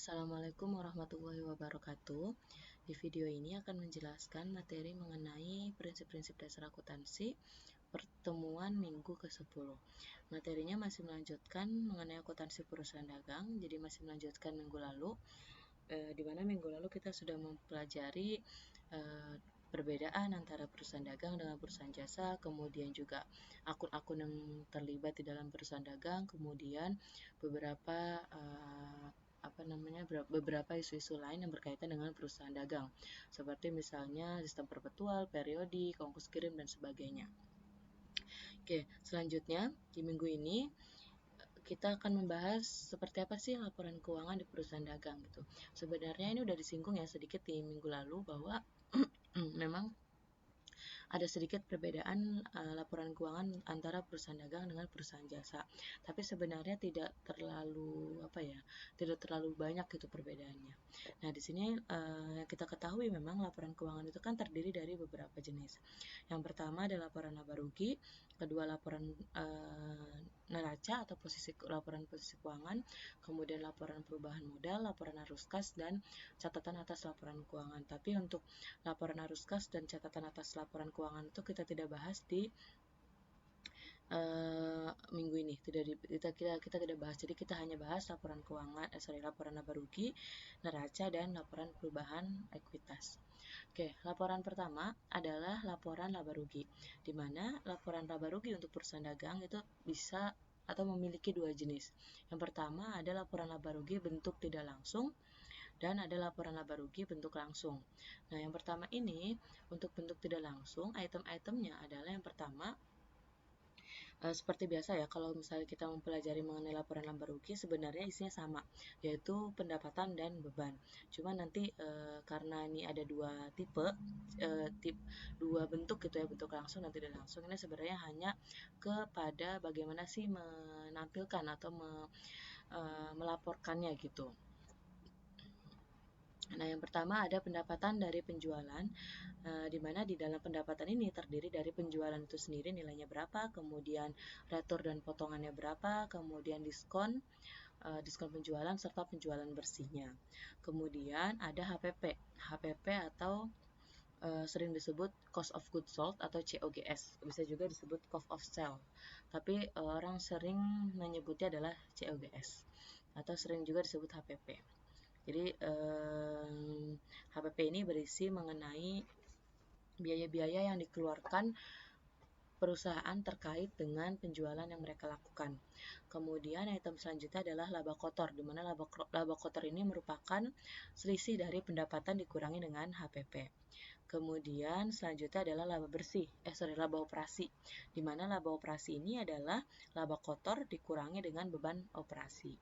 Assalamualaikum warahmatullahi wabarakatuh. Di video ini akan menjelaskan materi mengenai prinsip-prinsip dasar akuntansi pertemuan minggu ke-10. Materinya masih melanjutkan mengenai akuntansi perusahaan dagang, jadi masih melanjutkan minggu lalu, di mana minggu lalu kita sudah mempelajari perbedaan antara perusahaan dagang dengan perusahaan jasa, kemudian juga akun-akun yang terlibat di dalam perusahaan dagang, kemudian beberapa isu-isu lain yang berkaitan dengan perusahaan dagang, seperti misalnya sistem perpetual, periodik, ongkos kirim, dan sebagainya. Oke, selanjutnya di minggu ini kita akan membahas seperti apa sih laporan keuangan di perusahaan dagang gitu. Sebenarnya ini udah disinggung ya sedikit di minggu lalu bahwa memang ada sedikit perbedaan laporan keuangan antara perusahaan dagang dengan perusahaan jasa. Tapi sebenarnya tidak terlalu banyak gitu perbedaannya. Nah, di sini kita ketahui memang laporan keuangan itu kan terdiri dari beberapa jenis. Yang pertama adalah laporan laba rugi, kedua laporan neraca atau laporan posisi keuangan, kemudian laporan perubahan modal, laporan arus kas, dan catatan atas laporan keuangan. Tapi untuk laporan arus kas dan catatan atas laporan keuangan itu kita tidak bahas di minggu ini. Kita tidak bahas, jadi kita hanya bahas laporan keuangan, laporan laba rugi, neraca, dan laporan perubahan ekuitas. Oke, laporan pertama adalah laporan laba rugi, di mana laporan laba rugi untuk perusahaan dagang itu bisa atau memiliki dua jenis. Yang pertama ada laporan laba rugi bentuk tidak langsung, dan ada laporan laba rugi bentuk langsung. Nah, yang pertama ini, untuk bentuk tidak langsung, item-itemnya adalah yang pertama, seperti biasa ya, kalau misalnya kita mempelajari mengenai laporan laba rugi, sebenarnya isinya sama, yaitu pendapatan dan beban. Cuma nanti karena ini ada dua dua bentuk gitu ya, bentuk langsung dan tidak langsung, ini sebenarnya hanya kepada bagaimana sih menampilkan atau melaporkannya gitu. Nah, yang pertama ada pendapatan dari penjualan, di mana di dalam pendapatan ini terdiri dari penjualan itu sendiri nilainya berapa, kemudian retur dan potongannya berapa, kemudian diskon penjualan, serta penjualan bersihnya. Kemudian ada HPP atau sering disebut cost of goods sold atau COGS, bisa juga disebut cost of sale, tapi orang sering menyebutnya adalah COGS atau sering juga disebut HPP. Jadi HPP ini berisi mengenai biaya-biaya yang dikeluarkan perusahaan terkait dengan penjualan yang mereka lakukan. Kemudian item selanjutnya adalah laba kotor, di mana laba kotor ini merupakan selisih dari pendapatan dikurangi dengan HPP. Kemudian selanjutnya adalah laba operasi, di mana laba operasi ini adalah laba kotor dikurangi dengan beban operasi.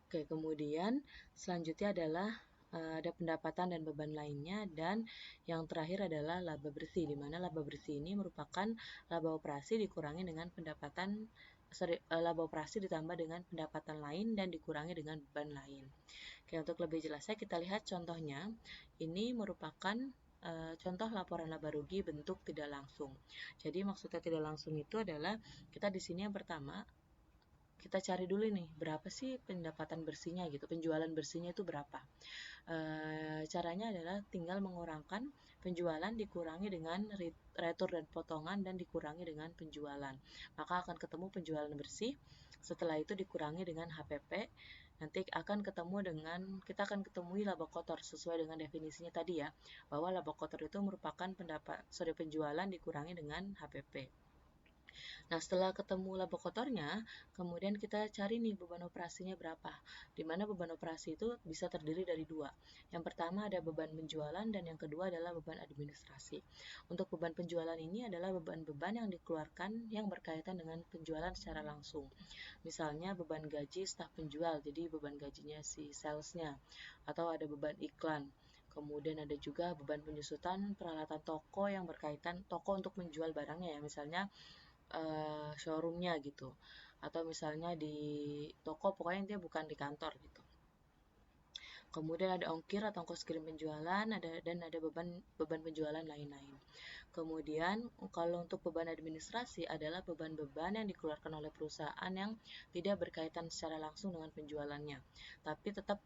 Oke, kemudian selanjutnya adalah ada pendapatan dan beban lainnya, dan yang terakhir adalah laba bersih, di mana laba bersih ini merupakan laba operasi dikurangi dengan laba operasi ditambah dengan pendapatan lain dan dikurangi dengan beban lain. Oke, untuk lebih jelasnya kita lihat contohnya. Ini merupakan contoh laporan laba rugi bentuk tidak langsung. Jadi maksudnya tidak langsung itu adalah kita di sini yang pertama kita cari dulu nih berapa sih pendapatan bersihnya gitu, penjualan bersihnya itu berapa. Caranya adalah tinggal mengurangkan penjualan dikurangi dengan retur dan potongan dan dikurangi dengan penjualan, maka akan ketemu penjualan bersih. Setelah itu dikurangi dengan HPP, nanti kita akan ketemui laba kotor sesuai dengan definisinya tadi ya, bahwa laba kotor itu merupakan penjualan dikurangi dengan HPP. Nah, setelah ketemu laba kotornya, kemudian kita cari nih beban operasinya berapa. Di mana beban operasi itu bisa terdiri dari dua. Yang pertama ada beban penjualan, dan yang kedua adalah beban administrasi. Untuk beban penjualan ini adalah beban-beban yang dikeluarkan yang berkaitan dengan penjualan secara langsung. Misalnya beban gaji staf penjual, jadi beban gajinya si salesnya, atau ada beban iklan. Kemudian ada juga beban penyusutan peralatan toko yang berkaitan toko untuk menjual barangnya ya, misalnya showroomnya gitu, atau misalnya di toko, pokoknya dia bukan di kantor gitu. Kemudian ada ongkir atau ongkos kirim penjualan, dan ada beban penjualan lain-lain. Kemudian kalau untuk beban administrasi adalah beban-beban yang dikeluarkan oleh perusahaan yang tidak berkaitan secara langsung dengan penjualannya, tapi tetap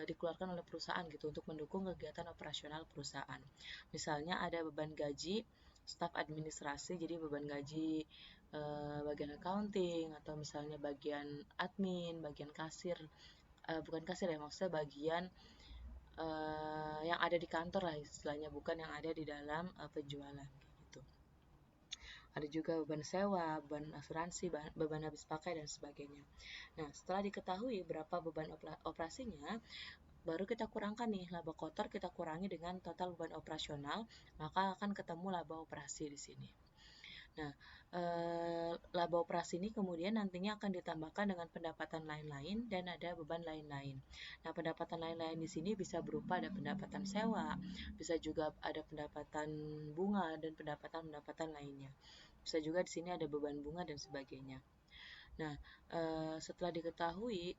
dikeluarkan oleh perusahaan gitu untuk mendukung kegiatan operasional perusahaan. Misalnya ada beban gaji staf administrasi, jadi beban gaji bagian accounting, atau misalnya bagian admin, bagian kasir, bukan kasir ya, maksudnya bagian yang ada di kantor lah istilahnya, bukan yang ada di dalam penjualan gitu. Ada juga beban sewa, beban asuransi, beban habis pakai dan sebagainya. Nah, setelah diketahui berapa beban operasinya, baru kita kurangkan nih laba kotor, kita kurangi dengan total beban operasional, maka akan ketemu laba operasi di sini. Nah, laba operasi ini kemudian nantinya akan ditambahkan dengan pendapatan lain-lain dan ada beban lain-lain. Nah, pendapatan lain-lain di sini bisa berupa ada pendapatan sewa, bisa juga ada pendapatan bunga dan pendapatan-pendapatan lainnya. Bisa juga di sini ada beban bunga dan sebagainya. Nah, setelah diketahui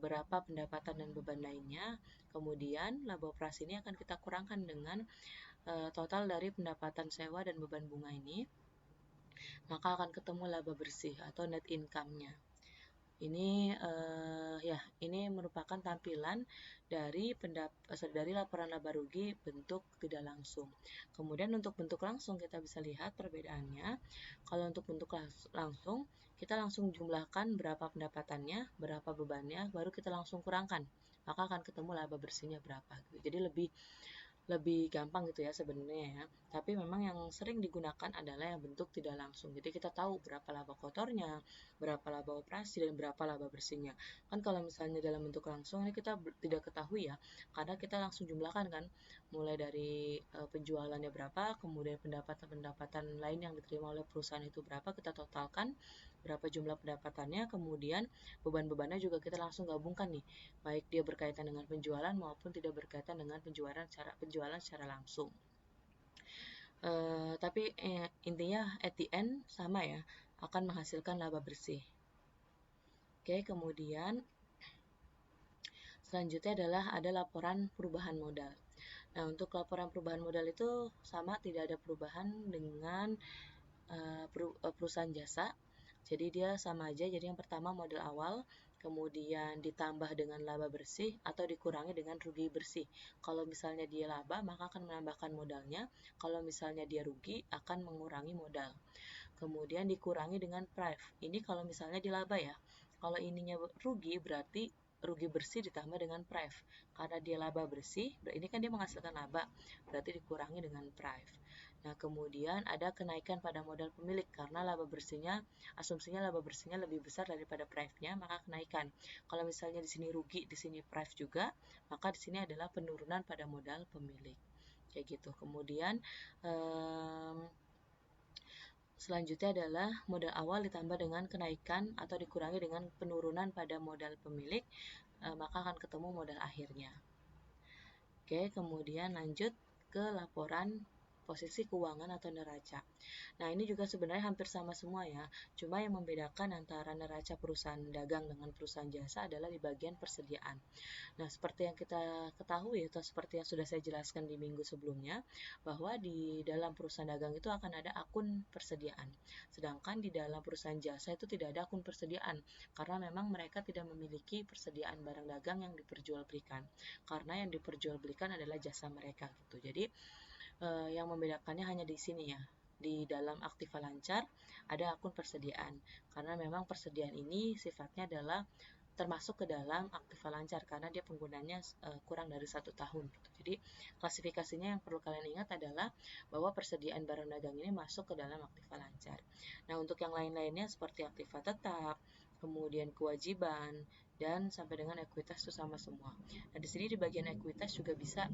berapa pendapatan dan beban lainnya, kemudian laba operasi ini akan kita kurangkan dengan total dari pendapatan sewa dan beban bunga ini, maka akan ketemu laba bersih atau net income-nya. Ini merupakan tampilan dari laporan laba rugi bentuk tidak langsung. Kemudian untuk bentuk langsung kita bisa lihat perbedaannya. Kalau untuk bentuk langsung, kita langsung jumlahkan berapa pendapatannya, berapa bebannya, baru kita langsung kurangkan. Maka akan ketemu laba bersihnya berapa. Jadi lebih gampang gitu ya sebenarnya ya. Tapi memang yang sering digunakan adalah yang bentuk tidak langsung. Jadi kita tahu berapa laba kotornya, berapa laba operasi, dan berapa laba bersihnya. Kan kalau misalnya dalam bentuk langsung ini kita tidak ketahui ya, karena kita langsung jumlahkan kan, mulai dari penjualannya berapa, kemudian pendapatan-pendapatan lain yang diterima oleh perusahaan itu berapa, kita totalkan berapa jumlah pendapatannya, kemudian beban-bebannya juga kita langsung gabungkan nih, baik dia berkaitan dengan penjualan maupun tidak berkaitan dengan penjualan secara langsung. Tapi intinya at the end sama ya, akan menghasilkan laba bersih. Oke, kemudian selanjutnya adalah ada laporan perubahan modal. Nah, untuk laporan perubahan modal itu sama, tidak ada perubahan dengan perusahaan jasa. Jadi dia sama aja. Jadi yang pertama modal awal, kemudian ditambah dengan laba bersih atau dikurangi dengan rugi bersih. Kalau misalnya dia laba, maka akan menambahkan modalnya. Kalau misalnya dia rugi, akan mengurangi modal. Kemudian dikurangi dengan price. Ini kalau misalnya dia laba ya. Kalau ininya rugi, berarti rugi bersih ditambah dengan price. Karena dia laba bersih, ini kan dia menghasilkan laba, berarti dikurangi dengan price. Nah, kemudian ada kenaikan pada modal pemilik karena laba bersihnya, asumsinya laba bersihnya lebih besar daripada price-nya, maka kenaikan. Kalau misalnya di sini rugi, di sini price juga, maka di sini adalah penurunan pada modal pemilik. Kayak gitu. Kemudian selanjutnya adalah modal awal ditambah dengan kenaikan atau dikurangi dengan penurunan pada modal pemilik, maka akan ketemu modal akhirnya. Oke, kemudian lanjut ke laporan posisi keuangan atau neraca. Nah, ini juga sebenarnya hampir sama semua ya. Cuma yang membedakan antara neraca perusahaan dagang dengan perusahaan jasa adalah di bagian persediaan. Nah, seperti yang kita ketahui atau seperti yang sudah saya jelaskan di minggu sebelumnya, bahwa di dalam perusahaan dagang itu akan ada akun persediaan. Sedangkan di dalam perusahaan jasa itu tidak ada akun persediaan, karena memang mereka tidak memiliki persediaan barang dagang yang diperjualbelikan. Karena yang diperjualbelikan adalah jasa mereka gitu. Jadi, yang membedakannya hanya di sini ya. Di dalam Aktiva Lancar ada akun persediaan, karena memang persediaan ini sifatnya adalah termasuk ke dalam Aktiva Lancar karena dia penggunanya kurang dari 1 tahun gitu. Jadi klasifikasinya yang perlu kalian ingat adalah bahwa persediaan barang dagang ini masuk ke dalam Aktiva Lancar. Nah, untuk yang lain-lainnya seperti Aktiva Tetap, kemudian kewajiban, dan sampai dengan ekuitas itu sama semua. Nah, di sini di bagian ekuitas juga bisa,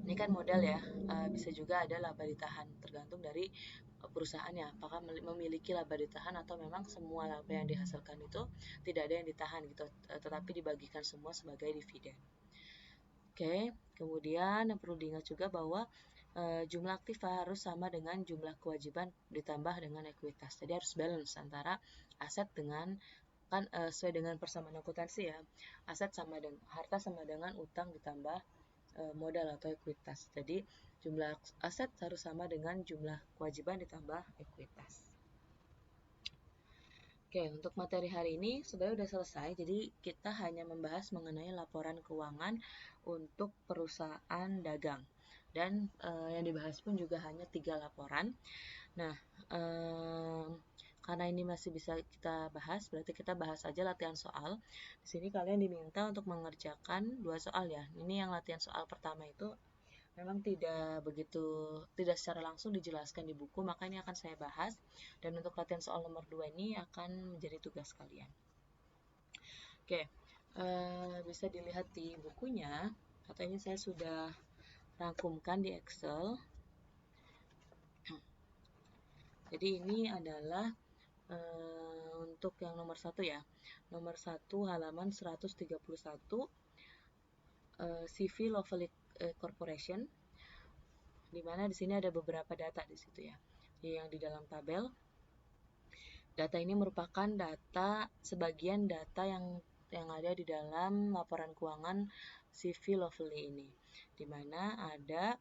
ini kan modal ya, bisa juga ada laba ditahan, tergantung dari perusahaannya, apakah memiliki laba ditahan atau memang semua laba yang dihasilkan itu tidak ada yang ditahan gitu, tetapi dibagikan semua sebagai dividen. Oke, kemudian yang perlu diingat juga bahwa jumlah aktiva harus sama dengan jumlah kewajiban ditambah dengan ekuitas. Jadi harus balance antara aset dengan kan sesuai dengan persamaan akuntansi ya, harta sama dengan utang ditambah modal atau ekuitas. Jadi jumlah aset harus sama dengan jumlah kewajiban ditambah ekuitas. Oke, untuk materi hari ini sebenarnya udah selesai. Jadi kita hanya membahas mengenai laporan keuangan untuk perusahaan dagang. Dan yang dibahas pun juga hanya 3 laporan. Nah, karena ini masih bisa kita bahas, berarti kita bahas aja latihan soal. Di sini kalian diminta untuk mengerjakan 2 soal ya. Ini yang latihan soal pertama itu memang tidak secara langsung dijelaskan di buku, maka ini akan saya bahas. Dan untuk latihan soal nomor 2 ini akan menjadi tugas kalian. Oke, bisa dilihat di bukunya, atau ini saya sudah rangkumkan di Excel. Jadi ini adalah untuk yang nomor 1 ya. Nomor 1 halaman 131 CV Lovely Corporation, di mana di sini ada beberapa data di situ ya. Yang di dalam tabel, data ini merupakan sebagian data yang ada di dalam laporan keuangan CV Lovely ini, di mana ada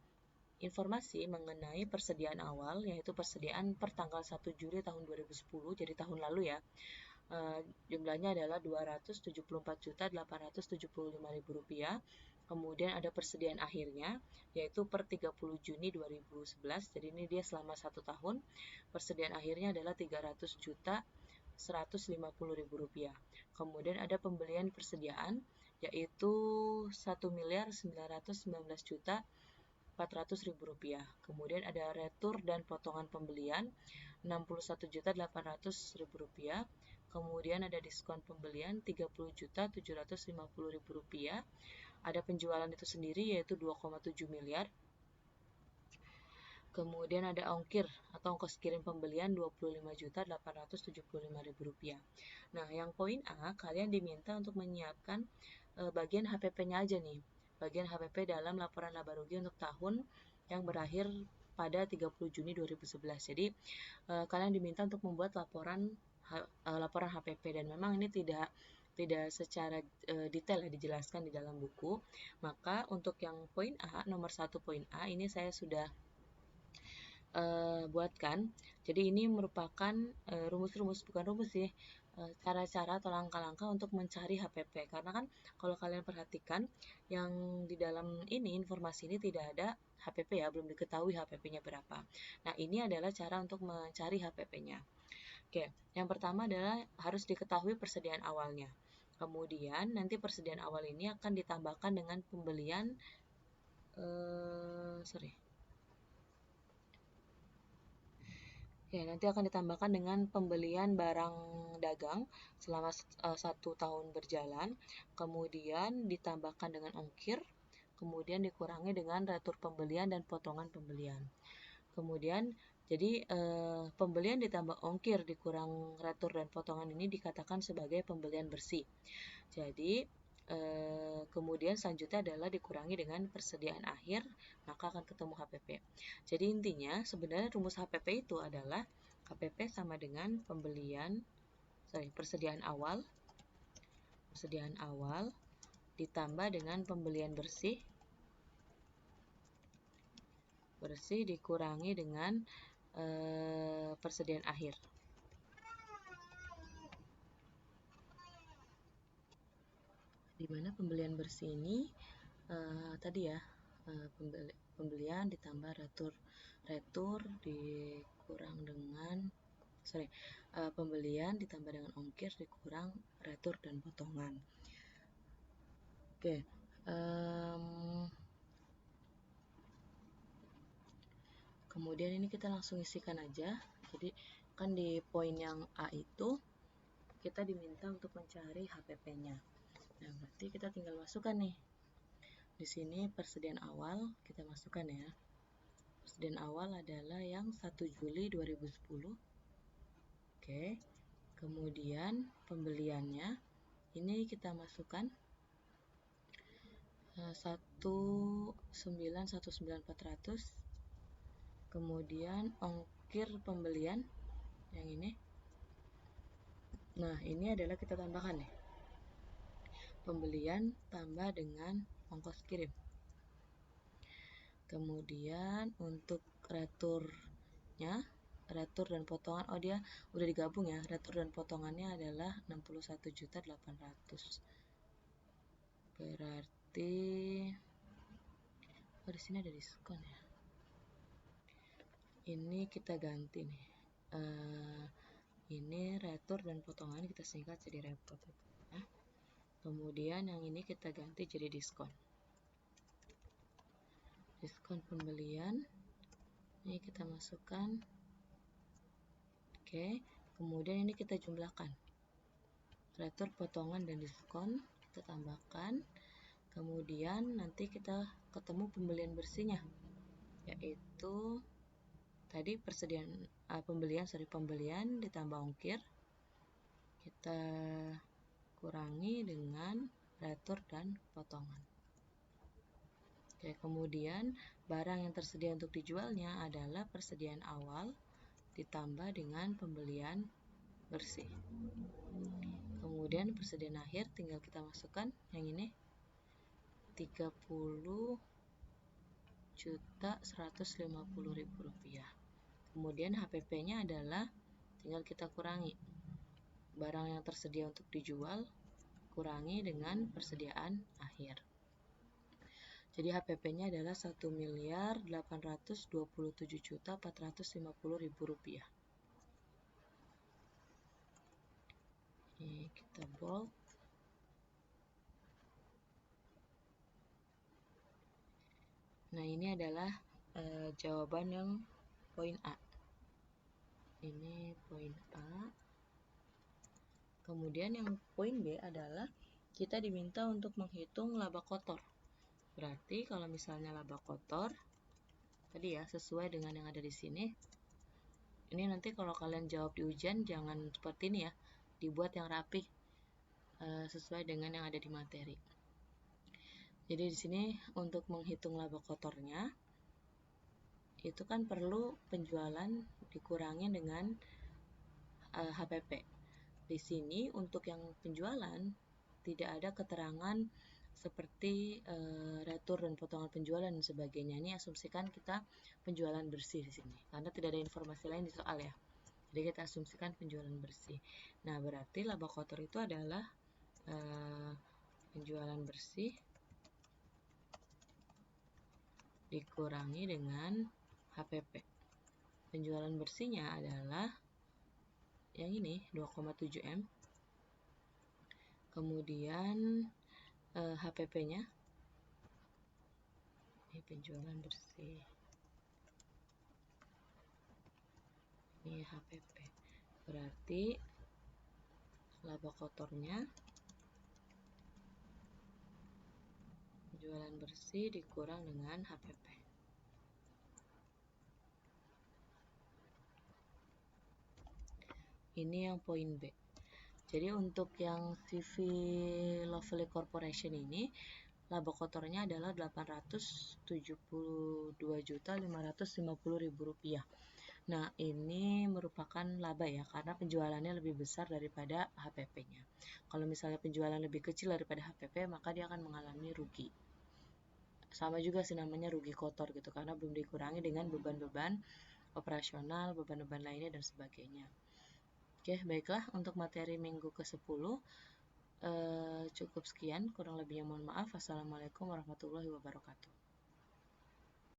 informasi mengenai persediaan awal, yaitu persediaan per tanggal 1 Juli tahun 2010, jadi tahun lalu ya. Jumlahnya adalah Rp274.875.000. Kemudian ada persediaan akhirnya, yaitu per 30 Juni 2011. Jadi ini dia selama 1 tahun. Persediaan akhirnya adalah Rp300.150.000. Kemudian ada pembelian persediaan, yaitu Rp1.919.400.000. Kemudian ada retur dan potongan pembelian Rp61.800.000. Kemudian ada diskon pembelian Rp30.750.000. Ada penjualan itu sendiri yaitu 2,7 miliar. Kemudian ada ongkir atau ongkos kirim pembelian Rp25.875.000. Nah, yang poin A, kalian diminta untuk menyiapkan bagian HPP-nya aja nih. Bagian HPP dalam laporan laba rugi untuk tahun yang berakhir pada 30 Juni 2011. Jadi, kalian diminta untuk membuat laporan HPP, dan memang ini tidak secara detail ya dijelaskan di dalam buku. Maka untuk yang poin A, nomor 1 poin A, ini saya sudah buatkan. Jadi ini merupakan rumus-rumus, bukan rumus sih, cara-cara atau langkah-langkah untuk mencari HPP. Karena kan kalau kalian perhatikan, yang di dalam ini, informasi ini tidak ada HPP ya, belum diketahui HPP-nya berapa. Nah, ini adalah cara untuk mencari HPP-nya. Oke, yang pertama adalah harus diketahui persediaan awalnya. Kemudian nanti persediaan awal ini akan ditambahkan dengan pembelian nanti akan ditambahkan dengan pembelian barang dagang selama 1 tahun berjalan, kemudian ditambahkan dengan ongkir, kemudian dikurangi dengan retur pembelian dan potongan pembelian. Kemudian jadi pembelian ditambah ongkir dikurang retur dan potongan ini dikatakan sebagai pembelian bersih. Jadi kemudian selanjutnya adalah dikurangi dengan persediaan akhir, maka akan ketemu HPP. Jadi intinya sebenarnya rumus HPP itu adalah HPP sama dengan persediaan awal ditambah dengan pembelian bersih dikurangi dengan persediaan akhir. Di mana pembelian bersih ini tadi ya, pembelian ditambah retur dikurang dengan pembelian ditambah dengan ongkir dikurang retur dan potongan. Oke, kemudian ini kita langsung isikan aja. Jadi kan di poin yang A itu kita diminta untuk mencari HPP-nya. Nah, berarti kita tinggal masukkan nih. Di sini persediaan awal kita masukkan ya. Persediaan awal adalah yang 1 Juli 2010. Oke. Kemudian pembeliannya ini kita masukkan 1.919.400. Kemudian ongkir pembelian yang ini Nah, ini adalah kita tambahkan nih. Pembelian tambah dengan ongkos kirim. Kemudian untuk returnya, retur dan potongan, oh dia udah digabung ya. Retur dan potongannya adalah 61.800.000. Berarti oh di sini ada diskon ya. Ini kita ganti nih. Ini retur dan potongan kita singkat jadi repot ya. Kemudian yang ini kita ganti jadi diskon. Diskon pembelian. Ini kita masukkan. Oke, kemudian ini kita jumlahkan. Retur, potongan, dan diskon kita tambahkan. Kemudian nanti kita ketemu pembelian bersihnya, yaitu tadi pembelian ditambah ongkir, kita kurangi dengan retur dan potongan. Oke, kemudian barang yang tersedia untuk dijualnya adalah persediaan awal ditambah dengan pembelian bersih. Kemudian persediaan akhir tinggal kita masukkan yang ini 30.150.000 rupiah. Kemudian HPP-nya adalah tinggal kita kurangi barang yang tersedia untuk dijual kurangi dengan persediaan akhir. Jadi HPP-nya adalah 1.827.450.000 rupiah. Ini kita bold. Nah, ini adalah jawaban yang poin A. Ini poin A. Kemudian yang poin B adalah kita diminta untuk menghitung laba kotor. Berarti kalau misalnya laba kotor tadi ya sesuai dengan yang ada di sini. Ini nanti kalau kalian jawab di ujian jangan seperti ini ya, dibuat yang rapi sesuai dengan yang ada di materi. Jadi di sini untuk menghitung laba kotornya itu kan perlu penjualan dikurangi dengan HPP. Di sini untuk yang penjualan tidak ada keterangan seperti retur dan potongan penjualan dan sebagainya. Ini asumsikan kita penjualan bersih di sini karena tidak ada informasi lain di soal ya. Jadi kita asumsikan penjualan bersih. Nah, berarti laba kotor itu adalah penjualan bersih dikurangi dengan HPP. Penjualan bersihnya adalah yang ini 2,7 M. Kemudian HPP-nya ini penjualan bersih. Ini HPP. Berarti laba kotornya penjualan bersih dikurang dengan HPP. Ini yang poin B. Jadi untuk yang CV Lovely Corporation ini laba kotornya adalah 872.550.000 rupiah. Nah, ini merupakan laba ya karena penjualannya lebih besar daripada HPP-nya. Kalau misalnya penjualan lebih kecil daripada HPP, maka dia akan mengalami rugi. Sama juga sih namanya rugi kotor gitu karena belum dikurangi dengan beban-beban operasional, beban-beban lainnya dan sebagainya. Oke, baiklah untuk materi minggu ke-10 cukup sekian, kurang lebihnya mohon maaf. Wassalamualaikum warahmatullahi wabarakatuh.